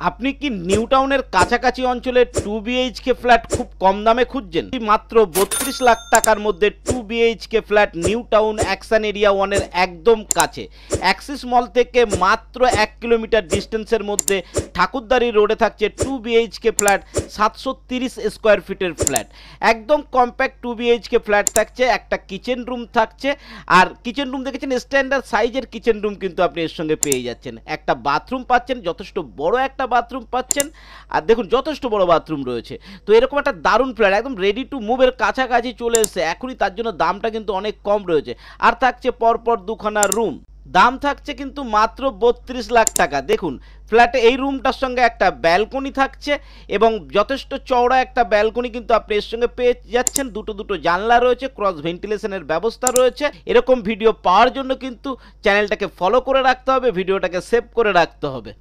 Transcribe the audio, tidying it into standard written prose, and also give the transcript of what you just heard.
আপনি কি নিউ টাউনের কাছাকাছি অঞ্চলে 2 বিএইচকে ফ্ল্যাট খুব কম দামে খুঁজছেন? মাত্র 32 লাখ টাকার মধ্যে 2 BHK flat new town action area 1 এর একদম কাছে, অ্যাক্সিস মল থেকে মাত্র 1 কিলোমিটার ডিস্টেন্সের মধ্যে ঠাকুরদারি রোডে থাকছে 2 বিএইচকে ফ্ল্যাট, 730 স্কোয়ার ফিটের ফ্ল্যাট। একদম কম্প্যাক্ট 2 বিএইচকে ফ্ল্যাট থাকছে, একটা কিচেন রুম থাকছে। আর কিচেন রুম দেখেছেন, স্ট্যান্ডার্ড সাইজের কিচেন রুম কিন্তু আপনি এর সঙ্গে পেয়ে যাচ্ছেন। একটা বাথরুম পাচ্ছেন, যথেষ্ট বড় একটা বাথরুম পাচ্ছেন। আর দেখুন যথেষ্ট বড় বাথরুম রয়েছে। তো এরকম একটা দারুণ ফ্ল্যাট একদম রেডি টু মুভের কাছাকাছি চলে এসেছে এখনই, তার জন্য দামটা কিন্তু অনেক কম রয়েছে। আর থাকছে পরপর দুখানা রুম, দাম থাকছে কিন্তু মাত্র 32 লাখ টাকা। দেখুন ফ্ল্যাটে এই রুমটার সঙ্গে একটা ব্যালকনি থাকছে এবং যথেষ্ট চওড়া একটা ব্যালকনি কিন্তু আপনি এর সঙ্গে পেয়ে যাচ্ছেন। দুটো জানলা রয়েছে, ক্রস ভেন্টিলেশনের ব্যবস্থা রয়েছে। এরকম ভিডিও পাওয়ার জন্য কিন্তু চ্যানেলটাকে ফলো করে রাখতে হবে, ভিডিওটাকে সেভ করে রাখতে হবে।